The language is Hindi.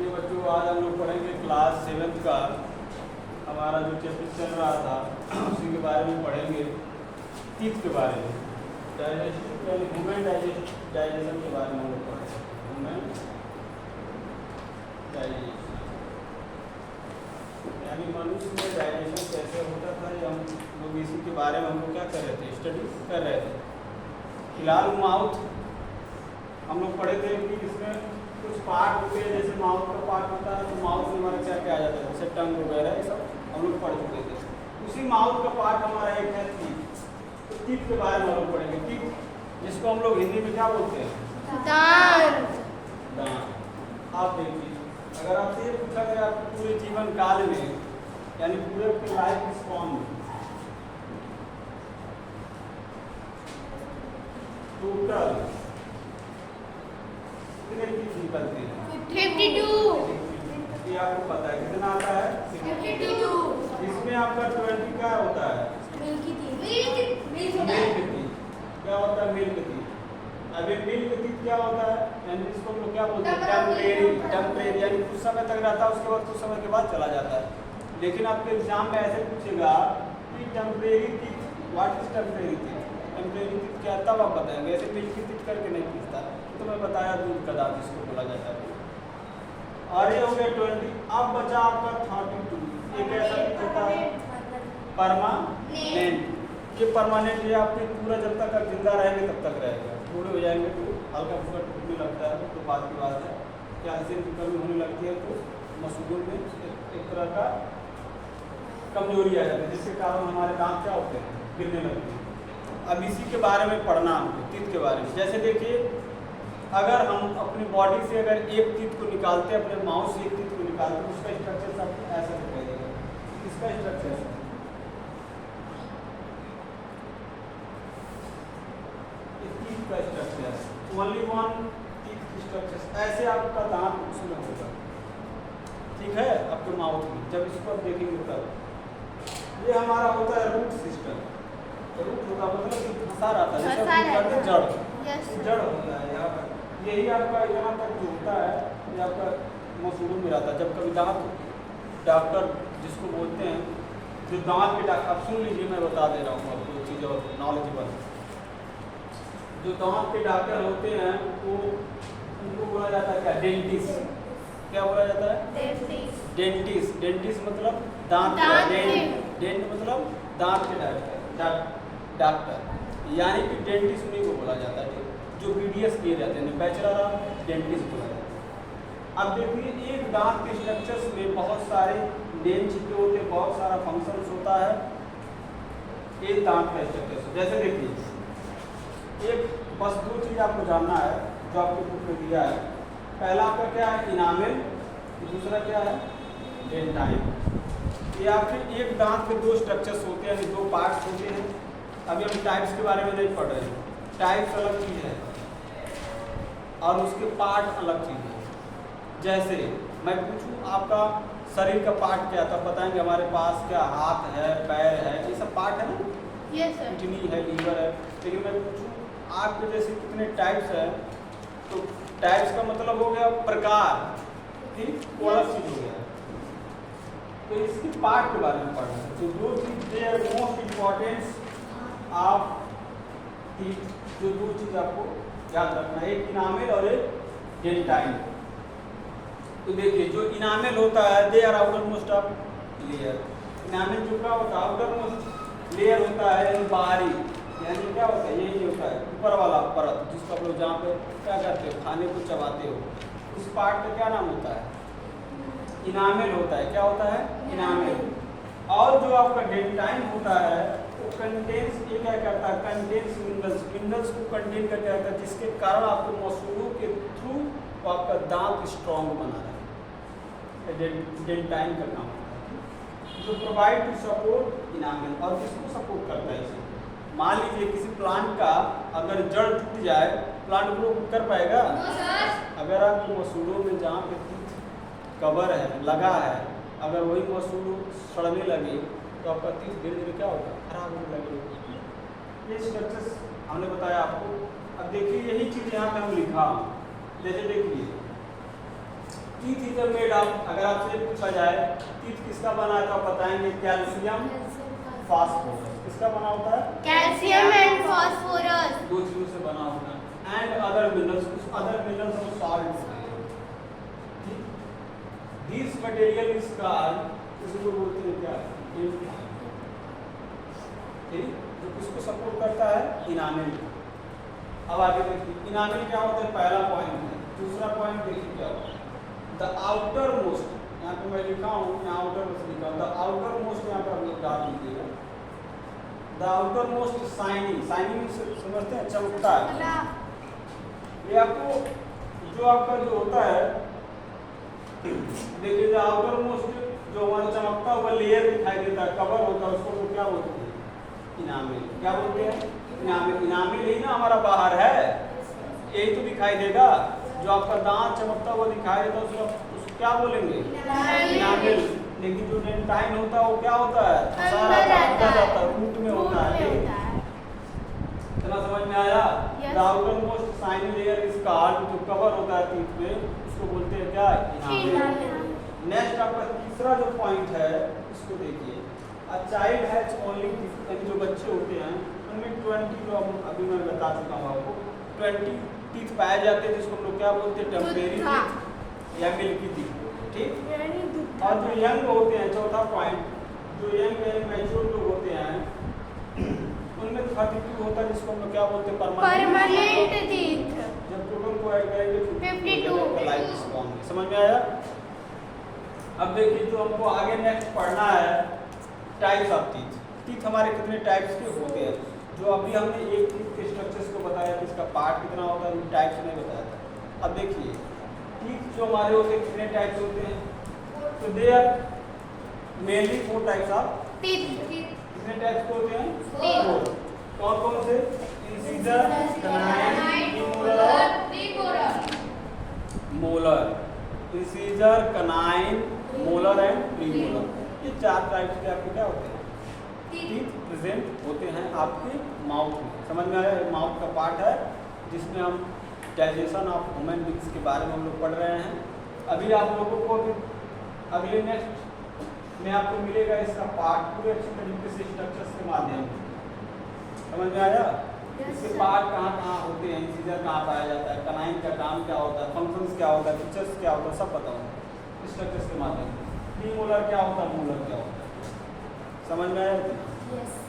देखिए बच्चों, आज हम लोग पढ़ेंगे क्लास 7th का हमारा जो चैप्टर चल रहा था उसी के बारे में पढ़ेंगे। टीथ के बारे में, डाइजेशन यानी ह्यूमन डाइजेशन के बारे में हम लोग पढ़ेंगे। ह्यूमन डाइजेशन यानी मनुष्य में डाइजेशन कैसे होता था, ये हम लोग इसी के बारे में हम लोग क्या कर रहे थे, स्टडी कर रहे थे। फिलहाल माउथ हम लोग पढ़े थे कि इसमें कुछ पार्ट होते हैं, जैसे माउथ का पार्ट होता है तो माउथ में हमारा क्या क्या आ जाता है, जैसे टंग वगैरह, ये सब हम लोग पढ़ चुके थे। उसी माउथ का पार्ट हमारा एक है टीथ। तो टीथ के बारे में हम लोग पढ़ेंगे। टीथ जिसको हम लोग हिंदी में क्या बोलते हैं, दांत। दांत। आप देखिए, अगर आपसे ये पूछा गया आपके पूरे जीवन काल में यानी पूरे आपके लाइफ स्पॉन में टोटल कितने टीथ निकलते हैं? 52। ये आपको पता है कितना आता है? 52। इसमें आपका 20 का होता है मिल्की मिल्क टीथ। क्या होता है मिल्क टीथ? अभी मिल्क टीथ क्या होता है, यानी इसको हम लोग क्या बोलते हैं, टेम्परेरी यानी कुछ समय तक रहता है, उसके बाद कुछ समय के बाद चला जाता है। लेकिन आपके एग्जाम में ऐसे पूछेगा कि temporary teeth, what is temporary teeth? Temporary teeth क्या, तब आप बताएंगे। ऐसे मिल्क टीथ करके नहीं पूछता, तो मैं बताया दूध का दांत इसको बोला जाता है। और ये हो गया 20। अब बचा आपका 32। एक ऐसा टीथ होता है परमानेंट। ये परमानेंट, ये आपके पूरा जब तक आप जिंदा रहेंगे तब तक रहेगा। बूढ़े हो जाएंगे तो हल्का फुल्का टूटने लगता है, तो बात की बात है। कैल्शियम की कमी होने लगती है तो मसूड़ों में एक तरह का कमजोरी आ जाती है, जिसके कारण हमारे दांत क्या होते हैं, गिरने लगते हैं। अब इसी के बारे में पढ़ना हमको, टीथ के बारे में। जैसे देखिए, अगर हम अपनी बॉडी से अगर एक टीथ को निकालते हैं, अपने माउथ से एक टीथ को निकालते हैं, उसका स्ट्रक्चर सब ऐसा दिखाई देगा। इसका स्ट्रक्चर का स्ट्रक्चर ओनली वन टीथ की स्ट्रक्चर ऐसे आपका दांत उसमें होगा, ठीक है, आपके माउथ में। जब इसको आप देखेंगे तब ये हमारा होता है रूट सिस्टम। रूट होगा मतलब कि फंसा रहता है, जैसे जड़ होता है यहाँ पर। यही आपका यहाँ तक जो होता है ये आपका मसूड़ों में रहता है। जब कभी दांत डॉक्टर जिसको बोलते हैं, जो दांत के डॉक्टर, आप सुन लीजिए, मैं बता दे रहा हूँ आपको चीज़ और नॉलेजेबल। जो दांत के डॉक्टर होते हैं वो उनको बोला जाता है क्या, डेंटिस्ट। क्या बोला जाता है? डेंटिस्ट। डेंटिस्ट मतलब दांत डेंट मतलब दांत के डॉक्टर, यानी कि डेंटिस्ट उन्हीं को बोला जाता है जो BDS किए रहते हैं, बैचलर ऑफ डेंटिस्ट बोला जाता है। अब देखिए, एक दांत के स्ट्रक्चर्स में बहुत सारे नेम छिपे होते हैं, बहुत सारा फंक्शंस होता है एक दांत का स्ट्रक्चर। जैसे देखिए, एक बस दो चीज़ आपको जानना है जो आपको बुक में दिया है। पहला आपका क्या है, इनामेल, दूसरा क्या है, डेंटाइन। ये आपके एक दांत के दो स्ट्रक्चर्स होते हैं, यानी दो पार्ट्स होते हैं। अभी हम टाइप्स के बारे में नहीं पढ़ रहे हैं, टाइप्स अलग चीज़ है और उसके पार्ट अलग चीज़ है। जैसे मैं पूछूं आपका शरीर का पार्ट क्या था, बताएंगे हमारे पास क्या हाथ है, पैर है, ये सब पार्ट है ना, किडनी है, लीवर है। लेकिन मैं पूछूं आपके जैसे कितने टाइप्स है, तो टाइप्स का मतलब हो गया प्रकार, ठीक, वो अलग चीज हो गया। तो इसकी पार्ट के बारे में पढ़ना है। तो दो चीज they are most importance of teeth, जो दो चीज आपको याद रखना है, एक इनामेल और एक डेंटाइन। तो देखिए, जो इनामेल होता है they are outermost of layer. Enamel जो क्या होता है, आउटर मोस्ट लेयर होता है, बाहरी, यानी क्या होता है, यही होता है ऊपर वाला परत, जिसको आप लोग जहाँ पे क्या करते हो, खाने को चबाते हो, उस पार्ट का क्या नाम होता है, इनामेल होता है। क्या होता है, इनामेल। और जो आपका डेंटाइन होता है वो कंटेन्स, ये क्या करता है, कंटेन्स मिनरल्स, मिनरल्स को कंटेन करके रखता है, जिसके कारण आपको मसूड़ों के थ्रू आपका दांत स्ट्रॉन्ग बना है। डेंटाइन का काम होता है, जो प्रोवाइड टू सपोर्ट इनामेल। और किसको सपोर्ट करता है इसे, मान लीजिए किसी प्लांट का अगर जड़ टूट जाए, प्लांट ग्रो कर पाएगा? अगर आपके मसूड़ों में जहाँ पे टीथ कवर है, लगा है, अगर वही मसूड़ सड़ने लगे तो आपका टीथ धीरे धीरे क्या होगा, खराब होने लगेगा। ये स्ट्रक्चर्स हमने बताया आपको। अब देखिए, यही चीज़ यहाँ पे हम लिखा, जैसे देखिए टीथ इज मेड ऑफ, अगर आपसे पूछा जाए टीथ किसका बना है तो आप बताएंगे कैल्शियम फास्फोरस। किसका बना होता है? Calcium and phosphorus. दो चीजों से बना होता है। एंड अदर मिनरल्स, कुछ अदर मिनरल्स और सॉल्ट होते हैं। दिस मटेरियल इज कॉल्ड, इसको बोलते हैं क्या? ठीक, जो किसको सपोर्ट करता है? इनामिल। अब आगे देखिए इनामिल क्या होता है, पहला पॉइंट है। दूसरा पॉइंट देखिए क्या होता है, द आउटर मोस्ट, यहाँ पे मैं लिखा हूँ, यहाँ आउटर मोस्ट लिखा हूँ, द आउटर मोस्ट, यहाँ पे आप लोग डाल दीजिएगा। The outer most shining, shining समझते हैं, चमकता है। ये आपको जो आपका जो होता है, देखिए द आउटर मोस्ट जो हमारा चमकता हुआ लेयर दिखाई देता है, कवर होता है, उसको लोग क्या बोलते हैं? इनामिल। क्या बोलते हैं? इनामिल। इनामिल ही ना हमारा बाहर है, यही तो दिखाई देगा। जो आपका दांत चमकता हुआ दिखाई देता है उसको क्या बोलेंगे? इनामिल। लेकिन जो डेंटाइन होता है वो क्या होता है? सारा अंदर जाता है, रूट में होता है। इतना समझ में आया? The outer most shining layer is called, जो कवर होता है टीथ में, उसको बोलते हैं क्या? इनामिल। नेक्स्ट आपका तीसरा जो पॉइंट है इसको देखिए, अ चाइल्ड हैज ओनली, जो बच्चे होते हैं उनमें 20, जो अभी मैं बता चुका हूँ आपको, 20 टीथ पाए जाते हैं, जिसको हम लोग क्या बोलते हैं? टेम्परेरी टीथ या मिल्की टीथ। ठीक, और जो यंग होते हैं, चौथा पॉइंट, जो यंग यानी मैच्योर लोग होते हैं उनमें 32 होता है, जिसको हम लोग क्या बोलते हैं? Permanent teeth. जब टोटल को ऐड करेंगे 52 लाइफ स्पॉन। समझ में आया? अब देखिए जो हमको आगे नेक्स्ट पढ़ना है, टाइप्स ऑफ टीथ। टीथ हमारे कितने टाइप्स के होते हैं? जो अभी हमने एक टीथ के स्ट्रक्चर्स को बताया कि इसका पार्ट कितना होता है, टाइप्स नहीं बताया था। अब देखिए टीथ जो हमारे होते हैं कितने टाइप्स होते हैं? तो they are mainly 4 types of teeth. कितने टाइप्स के होते हैं? 4। 4। कौन कौन से? Incisor, canine, premolar, molar. Incisor, canine, molar and premolar, ये 4 टाइप्स के आपके क्या होते हैं? टीथ प्रेजेंट होते हैं आपके माउथ में। समझ में आया? ये माउथ का पार्ट है जिसमें हम डाइजेशन ऑफ ह्यूमन बींग्स के बारे में हम लोग पढ़ रहे हैं। अभी आप लोगों को अगले नेक्स्ट में आपको मिलेगा इसका पार्ट पूरे अच्छी तरीके से स्ट्रक्चर्स के माध्यम से। समझ में आया? इसके पार्ट कहाँ कहाँ होते हैं, इंसिजर कहाँ पाया जाता है, कनाइन का काम क्या होता है, फंक्शंस क्या होता है, फीचर्स क्या होता है, सब बताऊंगा स्ट्रक्चर्स के माध्यम से। प्रीमोलर क्या होता है, मोलर क्या होता है। समझ में आया? यस।